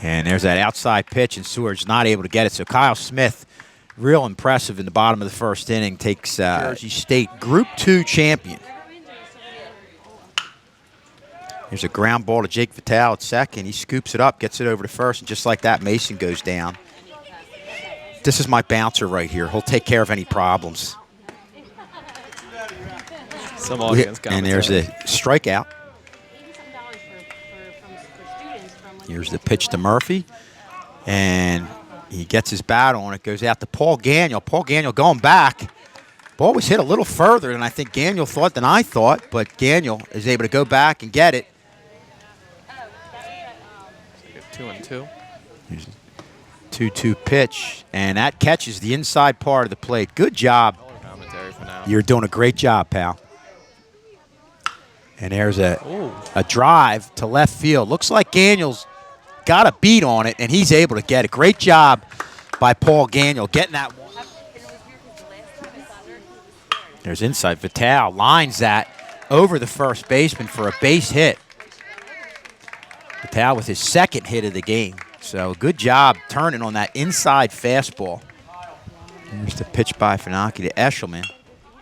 And there's that outside pitch, and Seward's not able to get it. So Kyle Smith, real impressive in the bottom of the first inning, takes Jersey State Group 2 champion. There's a ground ball to Jake Vitale at second. He scoops it up, gets it over to first, and just like that, Mason goes down. This is my bouncer right here. He'll take care of any problems. And there's a strikeout. Here's the pitch to Murphy. And he gets his bat on. It goes out to Paul Ganiel. Paul Ganiel going back. Ball was hit a little further than I think Ganiel thought than I thought, but Ganiel is able to go back and get it. 2-2. 2-2 pitch, and that catches the inside part of the plate. Good job. You're doing a great job, pal. And there's a drive to left field. Looks like Ganiel's got a beat on it, and he's able to get it. Great job by Paul Ganiel getting that one. There's inside. Vitale lines that over the first baseman for a base hit. Vitale with his second hit of the game. So good job turning on that inside fastball. Here's the pitch by Funaki to Eshelman.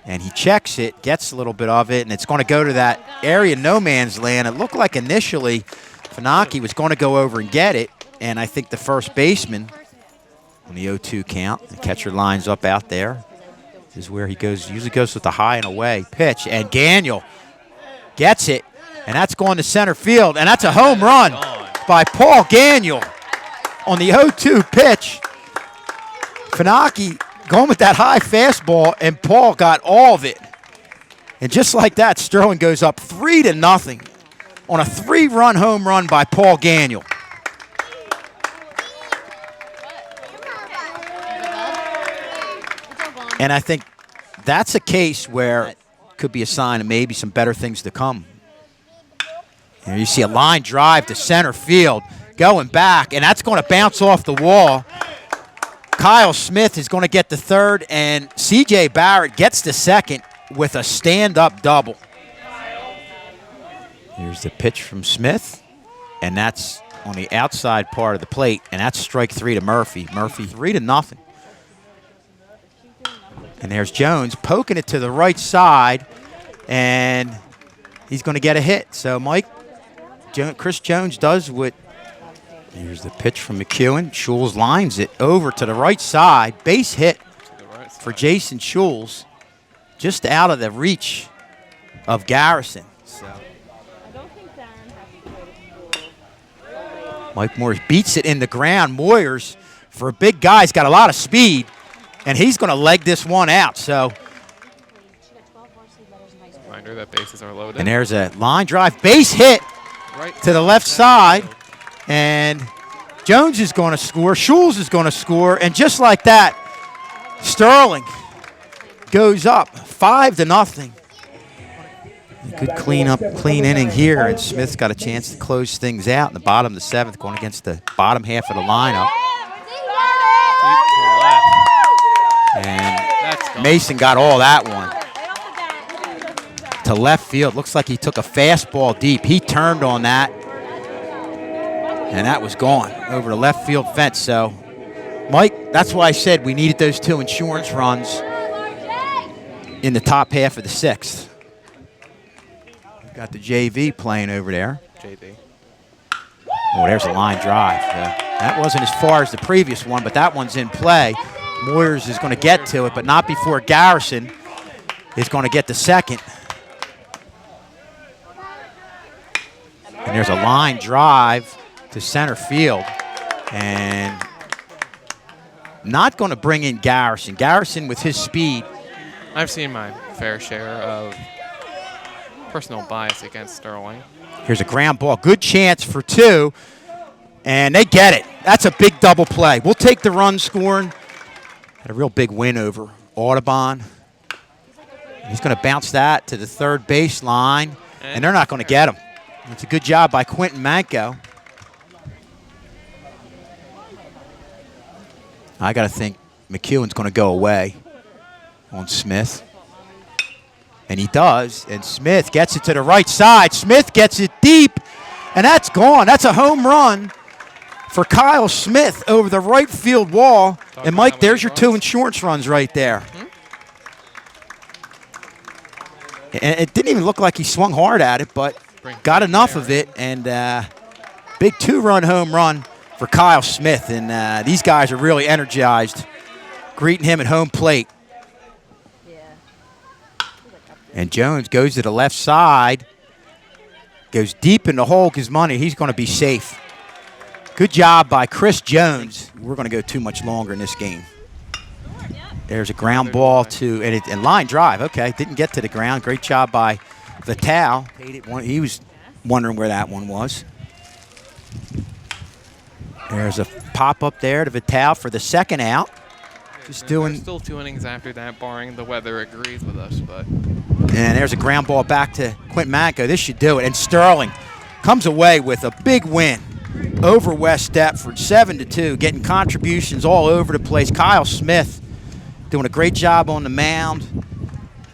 And he checks it, gets a little bit of it, and it's going to go to that area no man's land. It looked like initially Funaki was going to go over and get it, and I think the first baseman on the 0-2 count, the catcher lines up out there. This is where he goes, usually goes with the high and away pitch, and Ganiel gets it, and that's going to center field, and that's a home run by Paul Ganiel on the 0-2 pitch. Funaki going with that high fastball, and Paul got all of it. And just like that, Sterling goes up 3-0 on a 3-run home run by Paul Ganiel. And I think that's a case where it could be a sign of maybe some better things to come. Here you see a line drive to center field going back, and that's going to bounce off the wall. Kyle Smith is going to get the third, and C.J. Barrett gets the second with a stand-up double. Here's the pitch from Smith, and that's on the outside part of the plate, and that's strike 3 to Murphy. Murphy 3-0. And there's Jones poking it to the right side, and he's going to get a hit. So, Mike, Chris Jones does what. Here's the pitch from McEwen. Schulz lines it over to the right side. Base hit for Jason Schulz, just out of the reach of Garrison. So Mike Moyers beats it in the ground. Moyers, for a big guy, has got a lot of speed, and he's going to leg this one out. So reminder that bases are loaded. And there's a line drive base hit to the left side. And Jones is going to score. Schulz is going to score. And just like that, Sterling goes up 5-0. Good clean inning here. And Smith's got a chance to close things out in the bottom of the seventh, going against the bottom half of the lineup. And Mason got all that one to left field. Looks like he took a fastball deep. He turned on that. And that was gone over the left field fence. So, Mike, that's why I said we needed those 2 insurance runs in the top half of the sixth. Got the JV playing over there. JV. Oh, there's a line drive. That wasn't as far as the previous one, but that one's in play. Moyers is going to get to it, but not before Garrison is going to get the second. And there's a line drive to center field, and not going to bring in Garrison. Garrison with his speed. I've seen my fair share of personal bias against Sterling. Here's a ground ball. Good chance for 2, and they get it. That's a big double play. We'll take the run scoring. Had a real big win over Audubon. He's going to bounce that to the third baseline, and they're not going to get him. It's a good job by Quentin Manco. I got to think McEwen's going to go away on Smith. And he does, and Smith gets it to the right side. Smith gets it deep, and that's gone. That's a home run for Kyle Smith over the right field wall. And Mike, about there's your runs. 2 insurance runs right there. And it didn't even look like he swung hard at it, but got enough of it. And big 2-run home run for Kyle Smith. And these guys are really energized, greeting him at home plate. And Jones goes to the left side, goes deep in the hole, gives money. He's going to be safe. Good job by Chris Jones. We're going to go too much longer in this game. There's a ground ball to, and line drive. Okay, didn't get to the ground. Great job by Vital. He was wondering where that one was. There's a pop up there to Vital for the second out. Just doing. There's still 2 innings after that, barring the weather agrees with us. But and there's a ground ball back to Quentin Manco. This should do it. And Sterling comes away with a big win over West Deptford, 7-2, getting contributions all over the place. Kyle Smith doing a great job on the mound.